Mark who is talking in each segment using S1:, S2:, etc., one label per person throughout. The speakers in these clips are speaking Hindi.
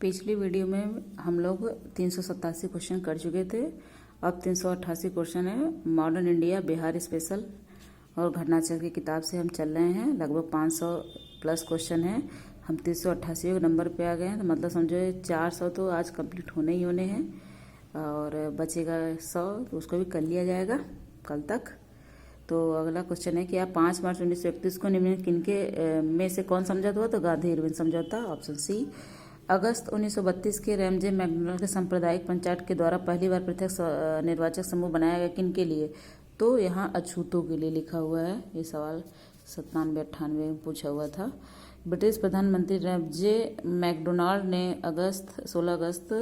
S1: पिछली वीडियो में हम लोग 387 क्वेश्चन कर चुके थे। अब 388 क्वेश्चन है। मॉडर्न इंडिया बिहार स्पेशल और घटनाचक्र की किताब से हम चल रहे हैं। लगभग 500 प्लस क्वेश्चन हैं। हम 388 नंबर पे आ गए हैं, तो मतलब समझो 400 तो आज कंप्लीट होने ही होने हैं और बचेगा 100, तो उसको भी कर लिया जाएगा कल तक। तो अगला क्वेश्चन है कि आप 5 मार्च 1931 को निम्नलिखित किनके में से कौन समझौता हुआ? तो गांधी इरविन समझौता, ऑप्शन सी। अगस्त 1932 के रैमजे मैकडॉनल्ड के सांप्रदायिक पंचायत के द्वारा पहली बार पृथक निर्वाचक समूह बनाया गया किन के लिए? तो यहाँ अछूतों के लिए लिखा हुआ है। ये सवाल 97-98 में पूछा हुआ था। ब्रिटिश प्रधानमंत्री रैमजे मैकडॉनल्ड ने 16 अगस्त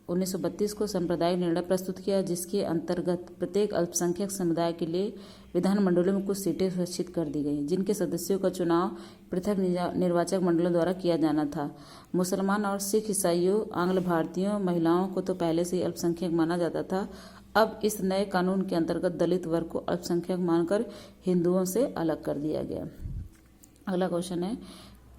S1: 1932 को सांप्रदायिक निर्णय प्रस्तुत किया, जिसके अंतर्गत प्रत्येक अल्पसंख्यक समुदाय के लिए विधानमंडलों में कुछ सीटें सुनिश्चित कर दी गईं, जिनके सदस्यों का चुनाव पृथक निर्वाचक मंडलों द्वारा किया जाना था। मुसलमान और सिख, ईसाइयों, आंग्ल भारतीयों, महिलाओं को तो पहले से ही अल्पसंख्यक माना जाता था। अब इस नए कानून के अंतर्गत दलित वर्ग को अल्पसंख्यक मानकर हिंदुओं से अलग कर दिया गया। अगला क्वेश्चन है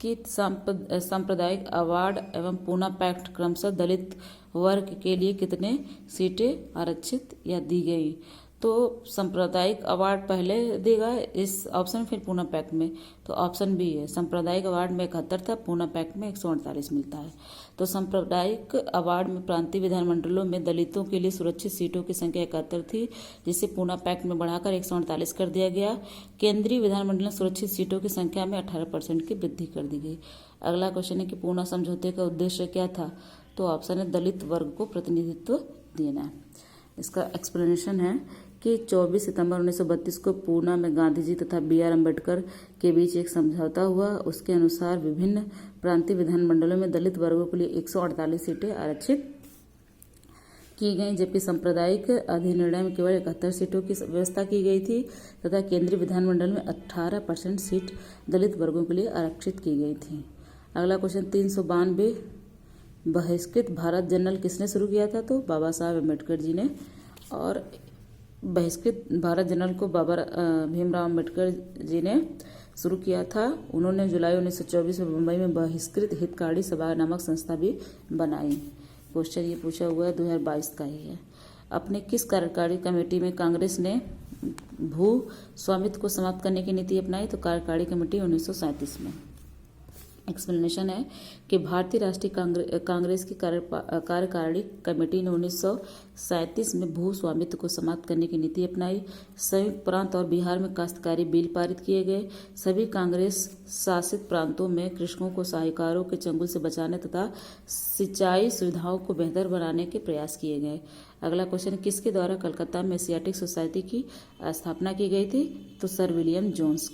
S1: कि सांप्रदायिक अवार्ड एवं पूना पैक्ट क्रमशः दलित वर्ग के लिए कितने सीटें आरक्षित या दी गई? तो सांप्रदायिक अवार्ड पहले देगा इस ऑप्शन, फिर पूना पैक्ट में, तो ऑप्शन बी है। सांप्रदायिक अवार्ड में 71 था, पूना पैक्ट में 148 मिलता है। तो सांप्रदायिक अवार्ड में प्रांतीय विधानमंडलों में दलितों के लिए सुरक्षित सीटों की संख्या 71 थी, जिसे पूना पैक्ट में बढ़ाकर 148 कर दिया गया। केंद्रीय विधानमंडल में सुरक्षित सीटों की संख्या में 18% की वृद्धि कर दी गई। अगला क्वेश्चन है कि पूना समझौते का उद्देश्य क्या था? तो ऑप्शन है दलित वर्ग को प्रतिनिधित्व देना। इसका एक्सप्लेनेशन है कि 24 सितंबर 1932 को पूना में गांधी जी तथा B.R. अम्बेडकर के बीच एक समझौता हुआ। उसके अनुसार विभिन्न प्रांतीय विधानमंडलों में दलित वर्गों के लिए 148 सीटें आरक्षित की गई, जबकि सांप्रदायिक अधिनिर्णय में केवल 71 सीटों की व्यवस्था की गई थी तथा केंद्रीय विधानमंडल में 18% सीट दलित वर्गों के लिए आरक्षित की गई थी। अगला क्वेश्चन 392 बहिष्कृत भारत जनरल किसने शुरू किया था? तो बाबा साहब अम्बेडकर जी ने। और बहिष्कृत भारत जनरल को बाबा भीमराव अम्बेडकर जी ने शुरू किया था। उन्होंने जुलाई 1924 में मुंबई में बहिष्कृत हितकारी सभा नामक संस्था भी बनाई। क्वेश्चन ये पूछा हुआ है 2022 का ही है। अपने किस कार्यकारी कमेटी में कांग्रेस ने भू स्वामित्व को समाप्त करने की नीति अपनाई? तो कार्यकारी कमेटी 1937 में। एक्सप्लेनेशन है कि भारतीय राष्ट्रीय कांग्रेस की कार्यकारिणी कमेटी ने 1937 में भू स्वामित्व को समाप्त करने की नीति अपनाई। संयुक्त प्रांत और बिहार में काश्तकारी बिल पारित किए गए। सभी कांग्रेस शासित प्रांतों में कृषकों को साहूकारों के चंगुल से बचाने तथा सिंचाई सुविधाओं को बेहतर बनाने के प्रयास किए गए। अगला क्वेश्चन, किसके द्वारा कलकत्ता में एशियाटिक सोसाइटी की स्थापना की गई थी? तो सर विलियम जोन्स।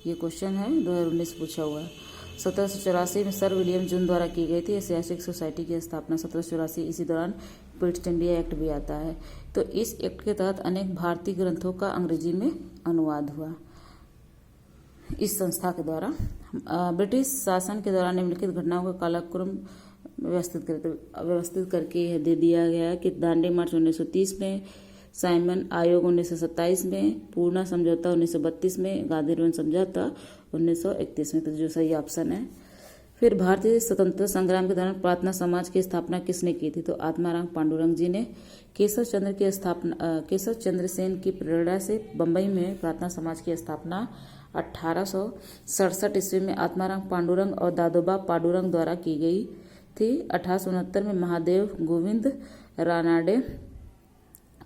S1: ये क्वेश्चन है 2019 पूछा हुआ है। 1784 में सर विलियम जोन्स द्वारा की गई थी एशियाटिक सोसाइटी की स्थापना 1784। इसी दौरान पिट्स इंडिया एक्ट भी आता है। तो इस एक्ट के तहत अनेक भारतीय ग्रंथों का अंग्रेजी में अनुवाद हुआ इस संस्था के द्वारा। ब्रिटिश शासन के दौरान निम्नलिखित घटनाओं का कालक्रम व्यवस्थित करके यह दे दिया गया कि दांडी मार्च 1930 में, साइमन आयोग 1927 में, पूना समझौता 1932 में, गांधी इरविन समझौता 1931 में। तो जो सही ऑप्शन है। फिर भारतीय स्वतंत्रता संग्राम के दौरान प्रार्थना समाज की स्थापना किसने की थी? तो आत्माराम पांडुरंग जी ने। केशव चंद्र सेन की प्रेरणा से बंबई में प्रार्थना समाज की स्थापना 1867 ईस्वी में आत्माराम पांडुरंग और दादोबा पांडुरंग द्वारा की गई थी। 1869 में महादेव गोविंद रानाडे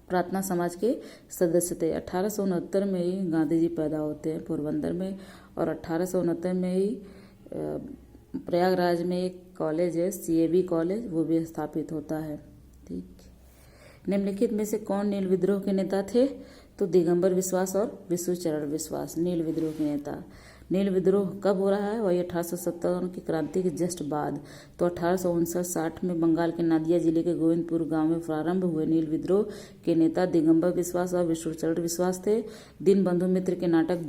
S1: प्रार्थना समाज के सदस्य थे। 1869 में ही गांधी जी पैदा होते हैं पोरबंदर में, और 1869 में ही प्रयागराज में एक कॉलेज है CAB कॉलेज, वो भी स्थापित होता है। ठीक। निम्नलिखित में से कौन नील विद्रोह के नेता थे? तो दिगंबर विश्वास और विश्वचरण विश्वास नील विद्रोह के नेता। नील विद्रोह कब हो रहा है? वही 1857 की क्रांति के जस्ट बाद। तो 1859-60 में बंगाल के नादिया जिले के गोविंदपुर गांव में प्रारंभ हुए नील विद्रोह के नेता दिगंबर विश्वास और विश्वचरण विश्वास थे। दीनबंधु मित्र के नाटक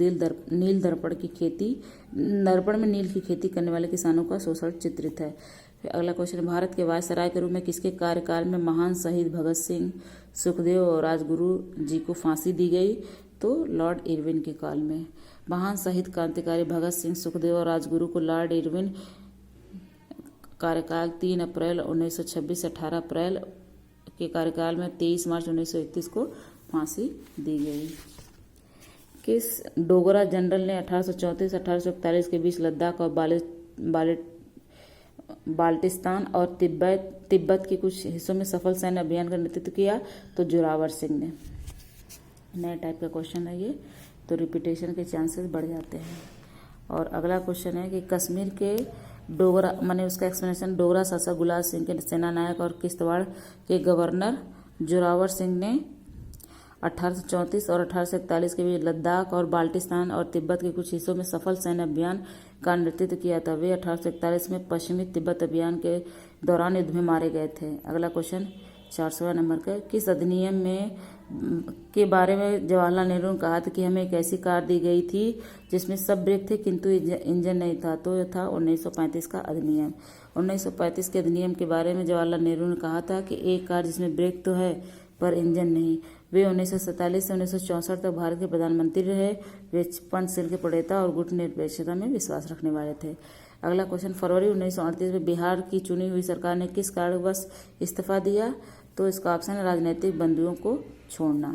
S1: नील दर्पण में नील की खेती करने वाले किसानों का शोषण चित्रित है। अगला क्वेश्चन, भारत के वायसराय के रूप में किसके कार्यकाल में महान शहीद भगत सिंह, सुखदेव और राजगुरु जी को फांसी दी गई? तो लॉर्ड इरविन के काल में। महान शहीद क्रांतिकारी भगत सिंह, सुखदेव और राजगुरु को लॉर्ड इरविन कार्यकाल 3 अप्रैल 1926 से 18 अप्रैल के कार्यकाल में 23 मार्च 1931 को फांसी दी गई। किस डोगरा जनरल ने 1834-1841 के बीच लद्दाख और बाल्टिस्तान और तिब्बत के कुछ हिस्सों में सफल सैन्य अभियान का नेतृत्व किया? तो जोरावर सिंह ने। नए टाइप का क्वेश्चन है ये, तो रिपीटेशन के चांसेस बढ़ जाते हैं। और अगला क्वेश्चन है कि कश्मीर के डोगरा माने उसका एक्सप्लेनेशन, डोगरा शासक गुलाब सिंह के सेनानायक और किश्तवाड़ के गवर्नर जोरावर सिंह ने 1834 और 1841 के बीच लद्दाख और बाल्टिस्तान और तिब्बत के कुछ हिस्सों में सफल सैन्य अभियान का नेतृत्व किया था। वे 1841 में पश्चिमी तिब्बत अभियान के दौरान युद्ध में मारे गए थे। अगला क्वेश्चन 400 नंबर का, किस अधिनियम में के बारे में जवाहरलाल नेहरू ने कहा था कि हमें एक ऐसी कार दी गई थी जिसमें सब ब्रेक थे किंतु इंजन नहीं था? तो यह था 1935 का अधिनियम। 1935 के अधिनियम के बारे में जवाहरलाल नेहरू ने कहा था कि एक कार जिसमें ब्रेक तो है पर इंजन नहीं। वे 1947 से 1964 तक भारत के प्रधानमंत्री रहे। वे पंचशील के प्रणेता और गुटनिरपेक्षता में विश्वास रखने वाले थे। अगला क्वेश्चन, फरवरी 1938 में बिहार की चुनी हुई सरकार ने किस कारणवश इस्तीफा दिया? तो इसका ऑप्शन है राजनीतिक बंदियों को छोड़ना,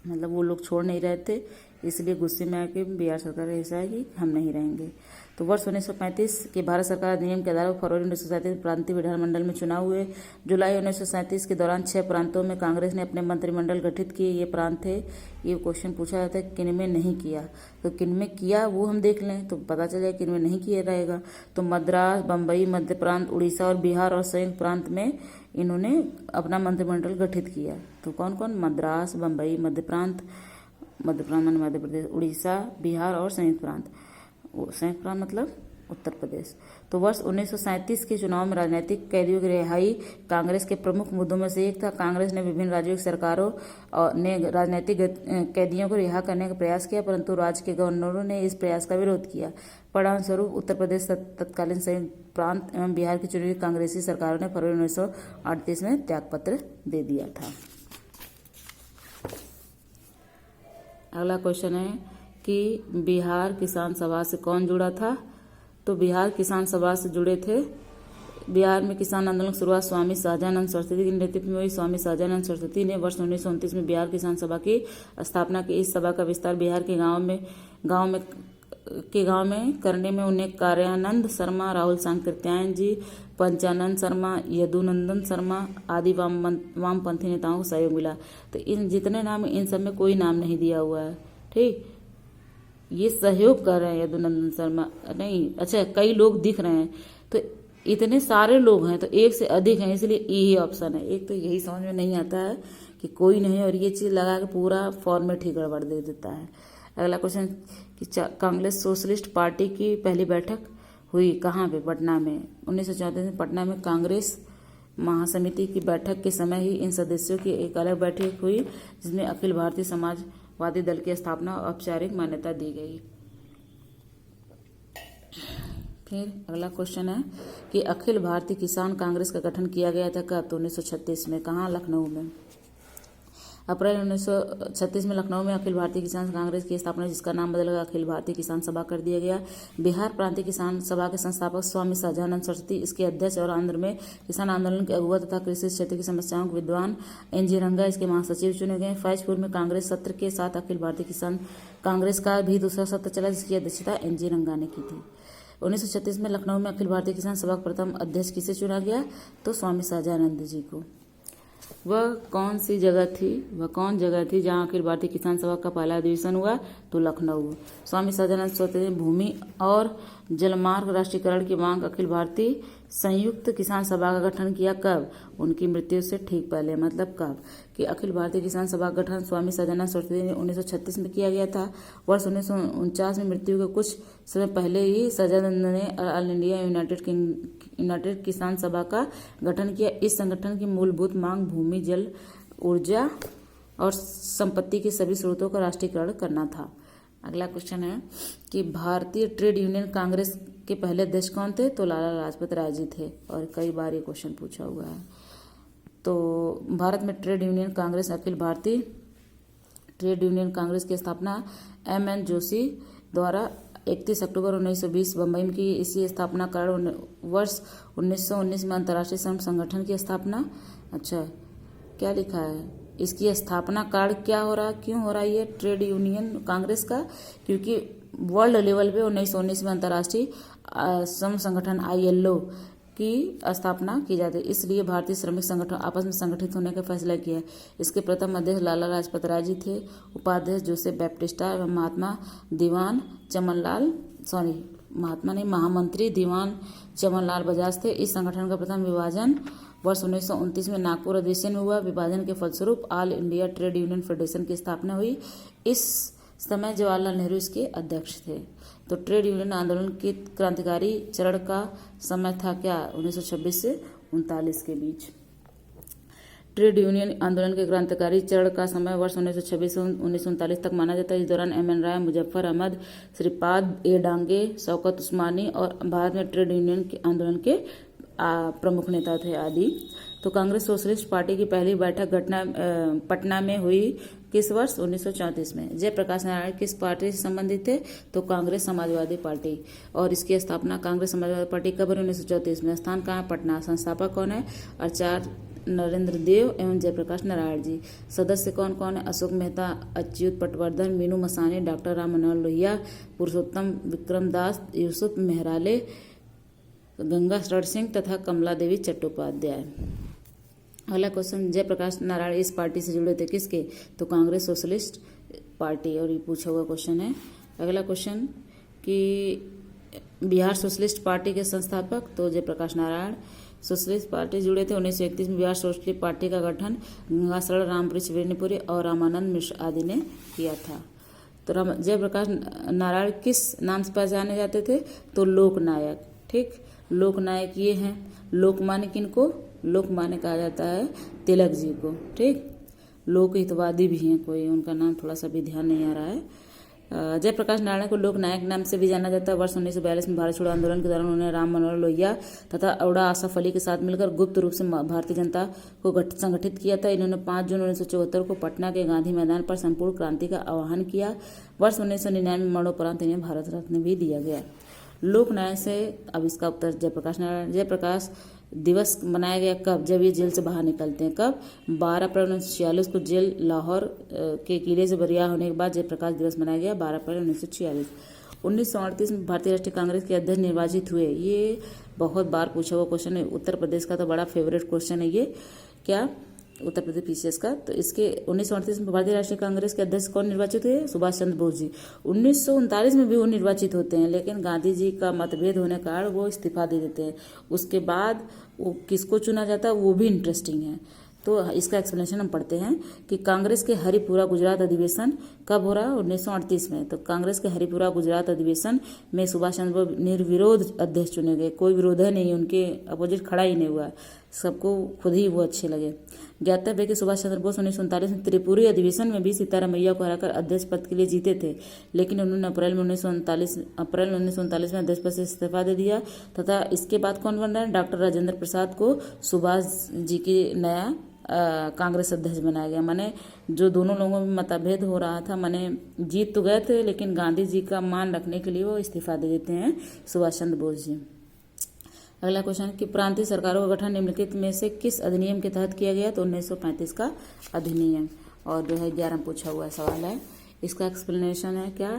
S1: मतलब वो लोग छोड़ नहीं रहे थे, इसलिए गुस्से में आके बिहार सरकार ऐसा है कि हम नहीं रहेंगे। तो वर्ष 1935 के भारत सरकार अधिनियम के आधार पर फरवरी 1937 प्रांतीय विधानमंडल में चुनाव हुए। जुलाई 1937 के दौरान 6 प्रांतों में कांग्रेस ने अपने मंत्रिमंडल गठित किए। ये प्रांत थे, ये क्वेश्चन पूछा जाता है किन में नहीं किया, तो किन में किया वो हम देख लें तो पता चल जाए किन में नहीं किया रहेगा। तो मद्रास, बम्बई, मध्य प्रांत, उड़ीसा और बिहार और संयुक्त प्रांत में इन्होंने अपना मंत्रिमंडल गठित किया। तो कौन कौन? मद्रास, बम्बई, मध्य प्रांत माने मध्य प्रदेश, उड़ीसा, बिहार और संयुक्त प्रांत। संयुक्त प्रांत मतलब उत्तर प्रदेश। तो वर्ष 1937 के चुनाव में राजनीतिक कैदियों की रिहाई कांग्रेस के प्रमुख मुद्दों में से एक था। कांग्रेस ने विभिन्न राज्यों की सरकारों ने राजनीतिक कैदियों को रिहा करने का प्रयास किया, परंतु राज्य के गवर्नरों ने इस प्रयास का विरोध किया। परिणामस्वरूप उत्तर प्रदेश तत्कालीन संयुक्त प्रांत एवं बिहार की चुनी हुई कांग्रेसी सरकारों ने फरवरी 1938 में त्यागपत्र दे दिया था। अगला क्वेश्चन है कि बिहार किसान सभा से कौन जुड़ा था? तो बिहार किसान सभा से जुड़े थे। बिहार में किसान आंदोलन की शुरुआत स्वामी सहजानंद सरस्वती के नेतृत्व में हुई। स्वामी सहजानंद सरस्वती ने वर्ष 1929 में बिहार किसान सभा की स्थापना की। इस सभा का विस्तार बिहार के गांव में करने में उन्हें कार्यानंद शर्मा, राहुल सांकृत्यायन जी, पंचानंद शर्मा, यदुनंदन शर्मा आदि वामपंथी नेताओं को सहयोग मिला। तो इन जितने नाम इन सब में कोई नाम नहीं दिया हुआ है, ठीक, ये सहयोग कर रहे हैं यदुनंदन शर्मा नहीं, अच्छा कई लोग दिख रहे हैं, तो इतने सारे लोग हैं तो एक से अधिक हैं, इसलिए यही ऑप्शन है। एक तो यही समझ में नहीं आता है कि कोई नहीं, और ये चीज़ लगा के पूरा फॉर्मेट ही गड़बड़ दे देता है। अगला क्वेश्चन कि कांग्रेस सोशलिस्ट पार्टी की पहली बैठक हुई कहाँ पे? पटना में। 1934 में पटना में कांग्रेस महासमिति की बैठक के समय ही इन सदस्यों की एक अलग बैठक हुई जिसमें अखिल भारतीय समाजवादी दल की स्थापना और औपचारिक मान्यता दी गई। फिर अगला क्वेश्चन है कि अखिल भारतीय किसान कांग्रेस का गठन किया गया था कब? तो 1936 में। कहाँ? लखनऊ में। अप्रैल 1936 में लखनऊ में अखिल भारतीय किसान कांग्रेस की स्थापना, जिसका नाम बदलकर अखिल भारतीय किसान सभा कर दिया गया। बिहार प्रांतीय किसान सभा के संस्थापक स्वामी सहजानंद सरस्वती इसके अध्यक्ष और आंध्र में किसान आंदोलन के अगुवा तथा कृषि क्षेत्र की समस्याओं के विद्वान एन.जी. रंगा इसके महासचिव चुने गए। फैजपुर में कांग्रेस सत्र के साथ अखिल भारतीय किसान कांग्रेस का भी दूसरा सत्र चला, जिसकी अध्यक्षता एन.जी. रंगा ने की थी। 1936 में लखनऊ में अखिल भारतीय किसान सभा का प्रथम अध्यक्ष किसे चुना गया? तो स्वामी सहजानंद जी को। वह कौन सी जगह थी? वह कौन जगह थी जहां अखिल भारतीय किसान सभा का पहला अधिवेशन हुआ? तो लखनऊ। स्वामी सहजानंद सरस्वती ने भूमि और जलमार्ग राष्ट्रीयकरण की मांग अखिल भारतीय संयुक्त किसान सभा का गठन किया। कब? उनकी मृत्यु से ठीक पहले। मतलब कब? कि अखिल भारतीय किसान सभा का गठन स्वामी सहजानंद सरस्वती ने 1936 में किया गया था। वर्ष 1949 में मृत्यु के कुछ समय पहले ही सहजानंद ने ऑल इंडिया यूनाइटेड किसान सभा का गठन किया। इस संगठन की मूलभूत मांग भूमि, जल, ऊर्जा और संपत्ति के सभी स्रोतों का राष्ट्रीयकरण करना था। अगला क्वेश्चन है कि भारतीय ट्रेड यूनियन कांग्रेस के पहले अध्यक्ष कौन थे? तो लाला लाजपत राय जी थे, और कई बार ये क्वेश्चन पूछा हुआ है। तो भारत में trade union Congress Akhil Bharatiya trade union Congress की स्थापना M.N. जोशी द्वारा 31 अक्टूबर 1920 बम्बई में की। इसी स्थापना कारण वर्ष 1919 में अंतर्राष्ट्रीय श्रम संगठन की स्थापना। अच्छा, क्या लिखा है, इसकी स्थापना कार्ड क्या हो रहा, क्यों हो रहा है ये ट्रेड यूनियन कांग्रेस का, क्योंकि वर्ल्ड लेवल पे 1919 में अंतर्राष्ट्रीय श्रम संगठन ILO की स्थापना की जाती है, इसलिए भारतीय श्रमिक संगठन आपस में संगठित होने का फैसला किया। इसके प्रथम अध्यक्ष लाला लाजपत राय जी थे, उपाध्यक्ष जोसेफ बैप्टिस्टा एवं महामंत्री दीवान चमनलाल बजाज थे। इस संगठन का प्रथम विभाजन वर्ष 1929 में नागपुर अधिवेशन में हुआ। विभाजन के फलस्वरूप all India trade union federation की स्थापना हुई। इस समय जवाहरलाल नेहरू इसके अध्यक्ष थे। तो ट्रेड यूनियन आंदोलन के क्रांतिकारी चरण का समय था क्या, 1926 से 1939 के बीच। ट्रेड यूनियन आंदोलन के क्रांतिकारी चरण का समय वर्ष 1926 से 1939 तक माना जाता है। इस दौरान MN राय, मुजफ्फर अहमद, श्रीपाद ए डांगे, शौकत उस्मानी और भारत में ट्रेड यूनियन के आंदोलन के प्रमुख नेता थे आदि। तो कांग्रेस सोशलिस्ट पार्टी की पहली बैठक पटना में हुई किस वर्ष, 1934 में। जयप्रकाश नारायण किस पार्टी से संबंधित थे, तो कांग्रेस समाजवादी पार्टी, और इसकी स्थापना कांग्रेस समाजवादी पार्टी कब, 1934 में। स्थान कहाँ, पटना। संस्थापक कौन है, आचार्य नरेंद्र देव एवं जयप्रकाश नारायण जी। सदस्य कौन कौन है, अशोक मेहता, अच्युत पटवर्धन, मीनू मसानी, डॉक्टर राम मनोहर लोहिया, पुरुषोत्तम विक्रम दास, यूसुफ मेहराले, गंगा शरण सिंह तथा कमला देवी चट्टोपाध्याय। अगला क्वेश्चन, जयप्रकाश नारायण इस पार्टी से जुड़े थे, किसके, तो कांग्रेस सोशलिस्ट पार्टी, और ये पूछा हुआ क्वेश्चन है। अगला क्वेश्चन कि बिहार सोशलिस्ट पार्टी के संस्थापक, तो जयप्रकाश नारायण। सोशलिस्ट पार्टी जुड़े थे 1931 में। बिहार सोशलिस्ट पार्टी का गठन गंगा शरण, रामवृक्ष वेणुपुरी और रामानंद मिश्र आदि ने किया था। तो जयप्रकाश नारायण किस नाम से पहचाने जाते थे, तो लोकनायक। ठीक, लोकनायक ये हैं। लोकमान्य किनको, लोकमान्य कहा जाता है तिलक जी को। ठीक, लोकहितवादी भी हैं कोई, उनका नाम थोड़ा सा भी ध्यान नहीं आ रहा है। जयप्रकाश नारायण को लोकनायक नाम से भी जाना जाता है। वर्ष 1942 में भारत छोड़ो आंदोलन के दौरान उन्होंने राम मनोहर लोहिया तथा औड़ा आसफ अली के साथ मिलकर गुप्त रूप से भारतीय जनता को संगठित किया था। इन्होंने 5 जून 1974 को पटना के गांधी मैदान पर संपूर्ण क्रांति का आह्वान किया। वर्ष 1999 में मरणोपरांत इन्हें भारत रत्न भी दिया गया। लोकनायक से, अब इसका उत्तर जयप्रकाश नारायण। जयप्रकाश दिवस मनाया गया कब, जब ये जेल से बाहर निकलते हैं। कब, 12 अप्रैल 1946 को जेल लाहौर के किले से रिहा होने के बाद जयप्रकाश दिवस मनाया गया, 12 अप्रैल 1946। 1938 में भारतीय राष्ट्रीय कांग्रेस के अध्यक्ष निर्वाचित हुए। ये बहुत बार पूछा हुआ क्वेश्चन है। उत्तर प्रदेश का तो बड़ा फेवरेट क्वेश्चन है ये, क्या, उत्तर प्रदेश PCS का। तो इसके 1938 में भारतीय राष्ट्रीय कांग्रेस के अध्यक्ष कौन निर्वाचित हुए, सुभाष चंद्र बोस जी। 1939 में भी वो निर्वाचित होते हैं, लेकिन गांधी जी का मतभेद होने के कारण वो इस्तीफा दे देते हैं। उसके बाद वो किसको चुना जाता है, वो भी इंटरेस्टिंग है। तो इसका एक्सप्लेनेशन हम पढ़ते हैं कि कांग्रेस के हरिपुरा गुजरात अधिवेशन कब हो रहा है, 1938 में। तो कांग्रेस के हरिपुरा गुजरात अधिवेशन में सुभाष चंद्र बोस निर्विरोध अध्यक्ष चुने गए। कोई विरोध है नहीं, उनके अपोजिट खड़ा ही नहीं हुआ, सबको खुद ही वो अच्छे लगे। ज्ञातव्य है कि सुभाष चंद्र बोस 1939 में त्रिपुरी अधिवेशन में भी सीतारामैया को हराकर अध्यक्ष पद के लिए जीते थे, लेकिन उन्होंने अप्रैल 1939 में अध्यक्ष पद से इस्तीफा दे दिया। तथा इसके बाद कौन बन रहा है, डॉक्टर राजेंद्र प्रसाद को सुभाष जी की नया कांग्रेस अध्यक्ष बनाया गया। माने जो दोनों लोगों में मतभेद हो रहा था, माने जीत तो गए थे, लेकिन गांधी जी का मान रखने के लिए वो इस्तीफा दे देते हैं सुभाष चंद्र बोस जी। अगला क्वेश्चन कि प्रांतीय सरकारों का गठन निम्नलिखित में से किस अधिनियम के तहत किया गया, तो 1935 का अधिनियम। और 2011 में पूछा हुआ सवाल है। इसका एक्सप्लेनेशन है क्या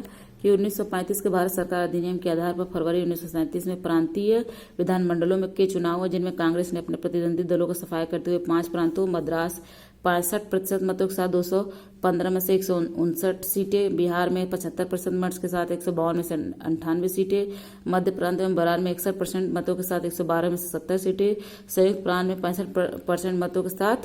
S1: कि 1935 के भारत सरकार अधिनियम के आधार पर फरवरी 1937 में प्रांतीय विधानमंडलों में के चुनाव हुए, जिनमें कांग्रेस ने अपने प्रतिद्वंदी दलों को सफाया करते हुए 5 प्रांतों मद्रास 65% मतों के साथ 215 में से 159 सीटें, बिहार में 75% मत के साथ 152 में से 98 सीटें, मध्य प्रांत एवं बरार में 61% मतों के साथ 112 में से 70 सीटें, संयुक्त प्रांत में 65% मतों के साथ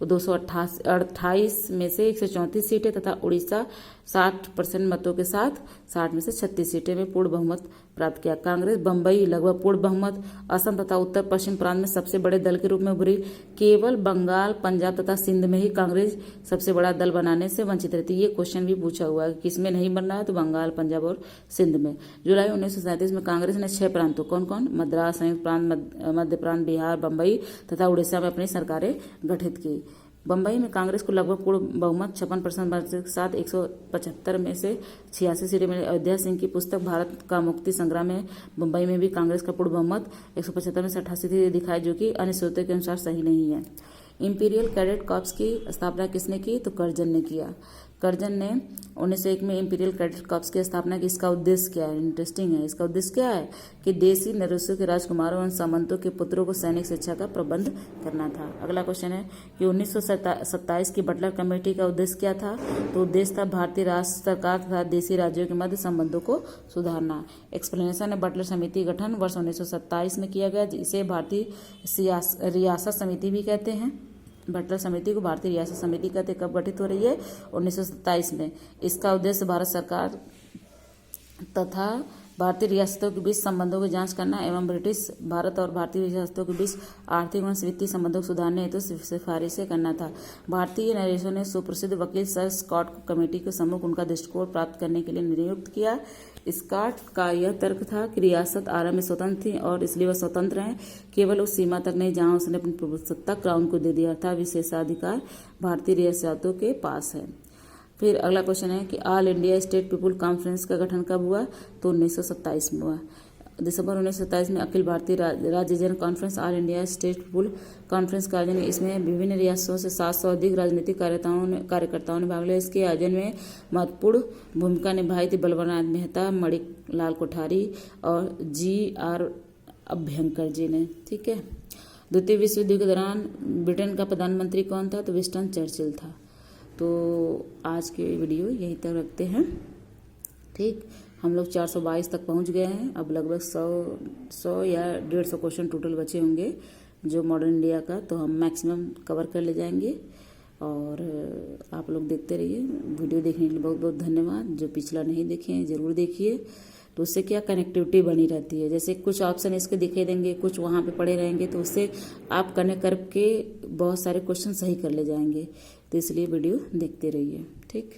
S1: 228 में से 134 सीटें तथा उड़ीसा 60% मतों के साथ 60 में से 36 सीटें में पूर्ण बहुमत प्राप्त किया। कांग्रेस बंबई लगभग पूर्ण बहुमत, असम तथा उत्तर पश्चिम प्रांत में सबसे बड़े दल के रूप में उभरी। केवल बंगाल, पंजाब तथा सिंध में ही कांग्रेस सबसे बड़ा दल बनाने से वंचित रहती है। ये क्वेश्चन भी पूछा हुआ है किसमें नहीं बन रहा है, तो बंगाल, पंजाब और सिंध में। जुलाई 1937 में कांग्रेस ने 6 प्रांतों कौन कौन, मद्रास, संयुक्त प्रांत, मध्य प्रांत, बिहार, बंबई तथा उड़ीसा में अपनी सरकारें गठित की। बम्बई में कांग्रेस को लगभग पूर्ण बहुमत 56% मत के साथ 175 में से 86 सीटें मिली। अयोध्या सिंह की पुस्तक भारत का मुक्ति संग्राम में बम्बई में भी कांग्रेस का पूर्ण बहुमत 175 में से 88 सीटें दिखाई, जो कि अन्य स्रोतों के अनुसार सही नहीं है। इंपीरियल कैडेट कॉर्प्स की स्थापना किसने की? तो कर्जन ने किया। कर्जन ने 1901 में इंपीरियल कैडेट कॉर्प्स की स्थापना की। इसका उद्देश्य क्या है? इंटरेस्टिंग है। इसका उद्देश्य क्या है कि देसी नरेशों के राजकुमारों और सामंतों के पुत्रों को सैनिक शिक्षा का प्रबंध करना था। अगला क्वेश्चन है कि 1927 की बटलर कमेटी का उद्देश्य क्या था? तो उद्देश्य था भारतीय राष्ट्र सरकार तथा देसी राज्यों के मध्य संबंधों को सुधारना। एक्सप्लेनेशन है बटलर समिति गठन वर्ष 1927 में किया गया, जिसे भारतीय रियासत समिति भी कहते हैं। बटलर समिति को भारतीय रियासत समिति कहते। कब गठित हो रही है? 1927 में। इसका उद्देश्य भारत सरकार तथा भारतीय रियासतों के बीच संबंधों की जांच करना एवं ब्रिटिश भारत और भारतीय रियासतों के बीच आर्थिक एवं वित्तीय संबंधों को सुधारने हेतु सिफारिशें करना था। भारतीय नरेशों ने सुप्रसिद्ध वकील सर स्कॉट को कमेटी के सम्मुख उनका दृष्टिकोण प्राप्त करने के लिए नियुक्त किया। स्कॉट का यह तर्क था कि रियासत आरंभ में स्वतंत्र थी और इसलिए वह स्वतंत्र हैं, केवल उस सीमा तक नहीं जहां उसने अपनी प्रभुसत्ता क्राउन को दे दिया, अर्थात विशेषाधिकार भारतीय रियासतों के पास है। फिर अगला क्वेश्चन है कि all India state people conference का गठन कब हुआ? तो 1927 में हुआ। दिसंबर 1927 में अखिल भारतीय राज्य जन conference all India state people conference का आयोजन। इसमें विभिन्न रियासतों से 700 अधिक राजनीतिक कार्यकर्ताओं ने भाग लिया। इसके आयोजन में महत्वपूर्ण भूमिका निभाई थी बलवंत मेहता, मणिलाल कोठारी और GR अभ्यंकर जी ने। ठीक है। द्वितीय विश्व युद्ध के दौरान ब्रिटेन का प्रधानमंत्री कौन था? तो विंस्टन चर्चिल था। तो आज के वीडियो यहीं तक रखते हैं। ठीक, हम लोग 422 तक पहुंच गए हैं। अब लगभग 100 या 150 क्वेश्चन टोटल बचे होंगे जो मॉडर्न इंडिया का, तो हम मैक्सिमम कवर कर ले जाएंगे। और आप लोग देखते रहिए। वीडियो देखने के लिए बहुत बहुत धन्यवाद। जो पिछला नहीं देखे हैं ज़रूर देखिए, तो उससे क्या कनेक्टिविटी बनी रहती है। जैसे कुछ ऑप्शन इसके दिखे देंगे, कुछ वहाँ पे पड़े रहेंगे, तो उससे आप कनेक्ट करके बहुत सारे क्वेश्चन सही कर ले जाएंगे। तो इसलिए वीडियो देखते रहिए। ठीक।